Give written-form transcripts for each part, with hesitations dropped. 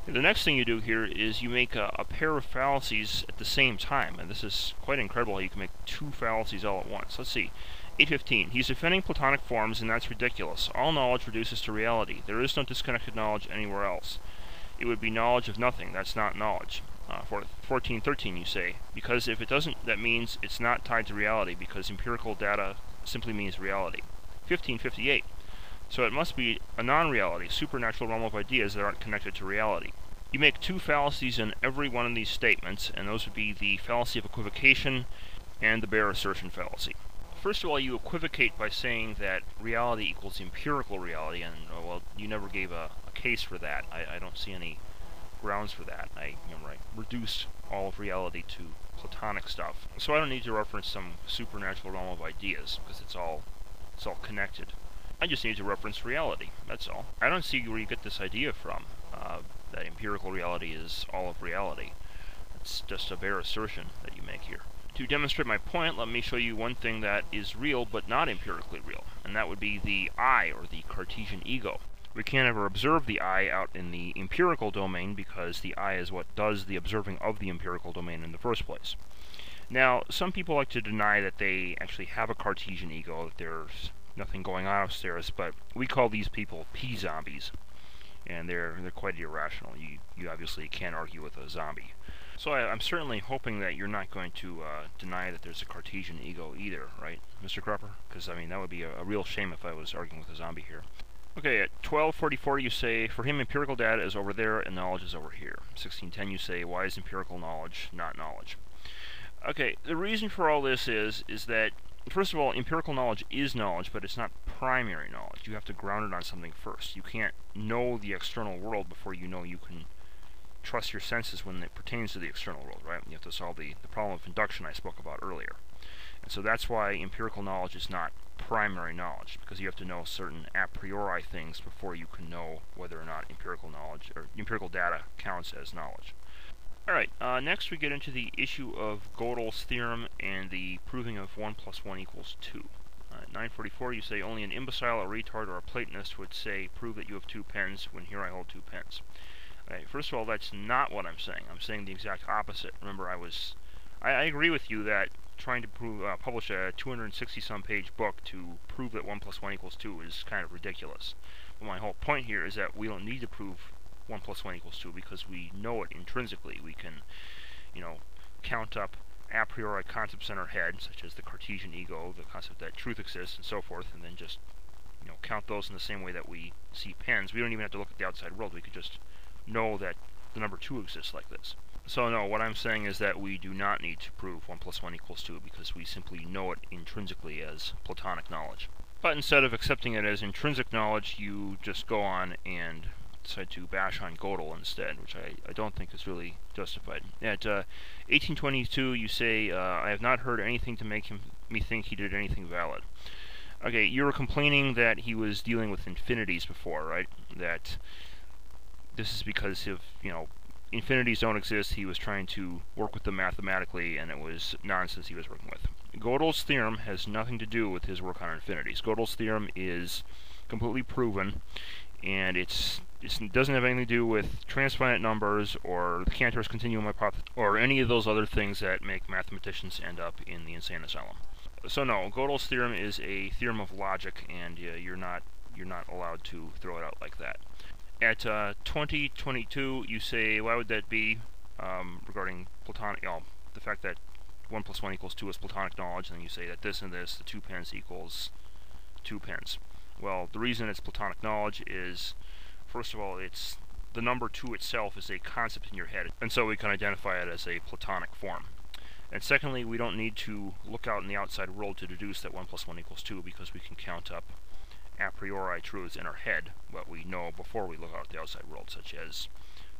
The next thing you do here is you make a pair of fallacies at the same time, and this is quite incredible how you can make two fallacies all at once. Let's see. 815. He's defending Platonic forms, and that's ridiculous. All knowledge reduces to reality. There is no disconnected knowledge anywhere else. It would be knowledge of nothing. That's not knowledge. For 1413, you say, because if it doesn't, that means it's not tied to reality, because empirical data simply means reality. 1558. So it must be a non-reality, supernatural realm of ideas that aren't connected to reality. You make two fallacies in every one of these statements, and those would be the fallacy of equivocation and the bare assertion fallacy. First of all, you equivocate by saying that reality equals empirical reality, and, well, you never gave a case for that. I don't see any grounds for that. I reduced all of reality to Platonic stuff. So I don't need to reference some supernatural realm of ideas, because it's all connected. I just need to reference reality, that's all. I don't see where you get this idea from, that empirical reality is all of reality. It's just a bare assertion that you make here. To demonstrate my point, let me show you one thing that is real but not empirically real, and that would be the I, or the Cartesian ego. We can't ever observe the I out in the empirical domain because the I is what does the observing of the empirical domain in the first place. Now, some people like to deny that they actually have a Cartesian ego, that there's nothing going on upstairs, but we call these people P-zombies, and they're quite irrational. You obviously can't argue with a zombie. So I'm certainly hoping that you're not going to deny that there's a Cartesian ego either, right, Mr. Cropper? Because, I mean, that would be a real shame if I was arguing with a zombie here. Okay, at 1244 you say, for him empirical data is over there and knowledge is over here. 1610 you say, why is empirical knowledge not knowledge? Okay, the reason for all this is that, first of all, empirical knowledge is knowledge, but it's not primary knowledge. You have to ground it on something first. You can't know the external world before you know you can trust your senses when it pertains to the external world, right? You have to solve the problem of induction I spoke about earlier. And so that's why empirical knowledge is not primary knowledge, because you have to know certain a priori things before you can know whether or not empirical knowledge or empirical data counts as knowledge. Alright, next we get into the issue of Gödel's theorem and the proving of 1 plus 1 equals 2. At 944 you say, only an imbecile, a retard, or a Platonist would say, prove that you have 2 pens, when here I hold 2 pens. Okay, first of all, that's not what I'm saying. I'm saying the exact opposite. Remember, I agree with you that trying to publish a 260-some page book to prove that 1 plus 1 equals 2 is kind of ridiculous. But my whole point here is that we don't need to prove 1 plus 1 equals 2 because we know it intrinsically. We can, count up a priori concepts in our head, such as the Cartesian ego, the concept that truth exists, and so forth, and then just, count those in the same way that we see pens. We don't even have to look at the outside world. We could just know that the number 2 exists like this. So no, what I'm saying is that we do not need to prove 1 plus 1 equals 2 because we simply know it intrinsically as Platonic knowledge. But instead of accepting it as intrinsic knowledge, you just go on and decide to bash on Gödel instead, which I don't think is really justified. At 1822, you say, I have not heard anything to make me think he did anything valid. Okay, you were complaining that he was dealing with infinities before, right? That this is because of, infinities don't exist. He was trying to work with them mathematically, and it was nonsense he was working with. Gödel's theorem has nothing to do with his work on infinities. Gödel's theorem is completely proven, and it doesn't have anything to do with transfinite numbers or the Cantor's continuum hypothesis or any of those other things that make mathematicians end up in the insane asylum. So no, Gödel's theorem is a theorem of logic, and you're not allowed to throw it out like that. At 2022, you say, why would that be, regarding Platonic, the fact that 1 plus 1 equals 2 is Platonic knowledge, and then you say that this and this, the 2 pens equals 2 pens. Well, the reason it's Platonic knowledge is, first of all, it's the number 2 itself is a concept in your head, and so we can identify it as a Platonic form. And secondly, we don't need to look out in the outside world to deduce that 1 plus 1 equals 2 because we can count up a priori truths in our head, what we know before we look out at the outside world, such as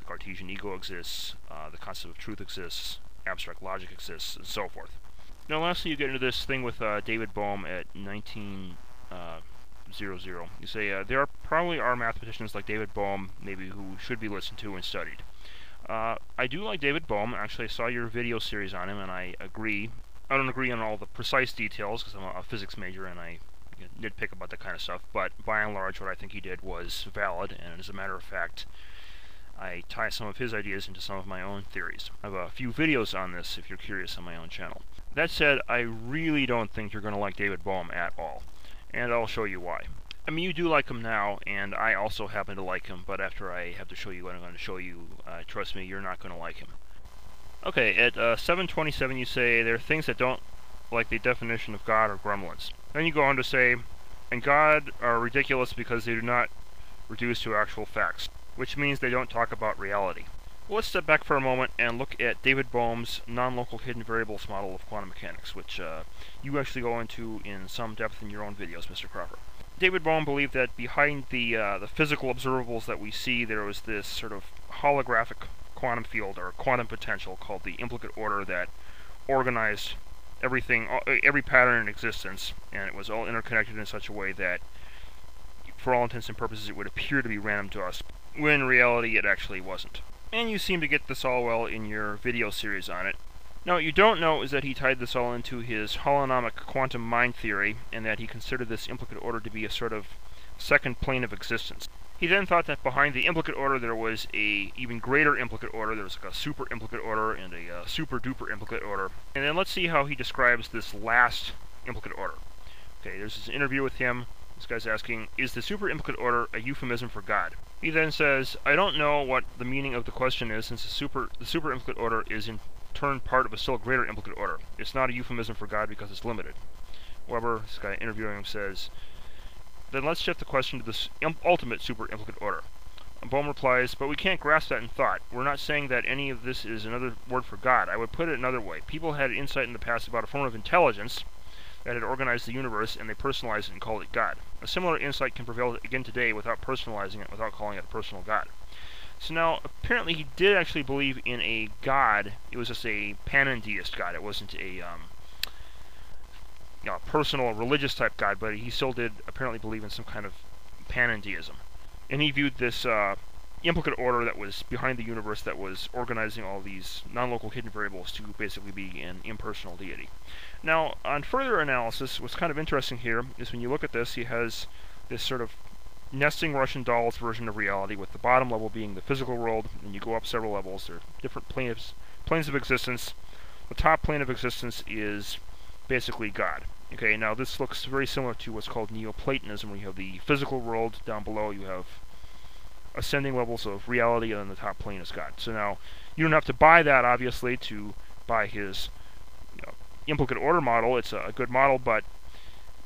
the Cartesian ego exists, the concept of truth exists, abstract logic exists, and so forth. Now lastly, you get into this thing with David Bohm at 1900. You say, there probably are mathematicians like David Bohm, maybe, who should be listened to and studied. I do like David Bohm. Actually, I saw your video series on him, and I agree. I don't agree on all the precise details, because I'm a physics major, and I nitpick about that kind of stuff, but by and large what I think he did was valid, and as a matter of fact I tie some of his ideas into some of my own theories. I have a few videos on this if you're curious on my own channel. That said, I really don't think you're going to like David Bohm at all, and I'll show you why. I mean, you do like him now, and I also happen to like him, but after I have to show you what I'm going to show you, trust me, you're not going to like him. Okay, at 727 you say, there are things that don't like the definition of God or gremlins. Then you go on to say, and God are ridiculous because they do not reduce to actual facts, which means they don't talk about reality. Well, let's step back for a moment and look at David Bohm's non-local hidden variables model of quantum mechanics, which you actually go into in some depth in your own videos, Mr. Cropper. David Bohm believed that behind the physical observables that we see, there was this sort of holographic quantum field or quantum potential called the implicate order that organized everything, every pattern in existence, and it was all interconnected in such a way that, for all intents and purposes, it would appear to be random to us, when in reality it actually wasn't. And you seem to get this all well in your video series on it. Now, what you don't know is that he tied this all into his holonomic quantum mind theory, and that he considered this implicate order to be a sort of second plane of existence. He then thought that behind the implicate order there was a even greater implicate order. There was like a super implicate order and a super duper implicate order. And then let's see how he describes this last implicate order. Okay, there's this interview with him. This guy's asking, is the super implicate order a euphemism for God? He then says, I don't know what the meaning of the question is, since the super implicate order is in turn part of a still greater implicate order. It's not a euphemism for God because it's limited. Weber, this guy interviewing him, says, then let's shift the question to this ultimate super implicate order. Bohm replies, but we can't grasp that in thought. We're not saying that any of this is another word for God. I would put it another way. People had insight in the past about a form of intelligence that had organized the universe, and they personalized it and called it God. A similar insight can prevail again today without personalizing it, without calling it a personal God. So now, apparently he did actually believe in a God. It was just a panentheist God. It wasn't a personal, religious type God, but he still did apparently believe in some kind of panentheism. And he viewed this implicate order that was behind the universe that was organizing all these non-local hidden variables to basically be an impersonal deity. Now, on further analysis, what's kind of interesting here is when you look at this, he has this sort of nesting Russian dolls version of reality, with the bottom level being the physical world, and you go up several levels. There are different planes of existence. The top plane of existence is basically God. Okay, now this looks very similar to what's called Neoplatonism, where you have the physical world down below, you have ascending levels of reality, and then the top plane is God. So now, you don't have to buy that, obviously, to buy his implicate order model. It's a good model, but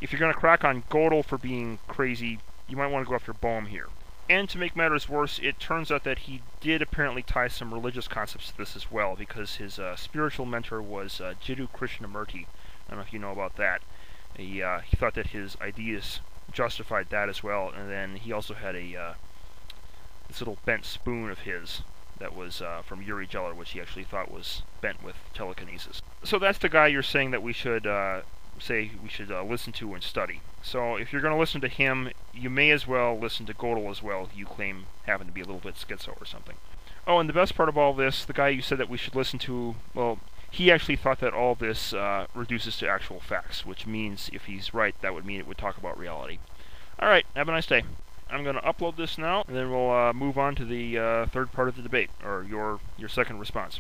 if you're going to crack on Gödel for being crazy, you might want to go after Bohm here. And to make matters worse, it turns out that he did apparently tie some religious concepts to this as well, because his spiritual mentor was Jiddu Krishnamurti. I don't know if you know about that. He thought that his ideas justified that as well, and then he also had this little bent spoon of his that was from Uri Geller, which he actually thought was bent with telekinesis. So that's the guy you're saying that we should listen to and study. So if you're going to listen to him, you may as well listen to Gödel as well, who you claim happened to be a little bit schizo or something. Oh, and the best part of all this, the guy you said that we should listen to, well, he actually thought that all this reduces to actual facts, which means if he's right, that would mean it would talk about reality. Alright, have a nice day. I'm going to upload this now, and then we'll move on to the third part of the debate, or your second response.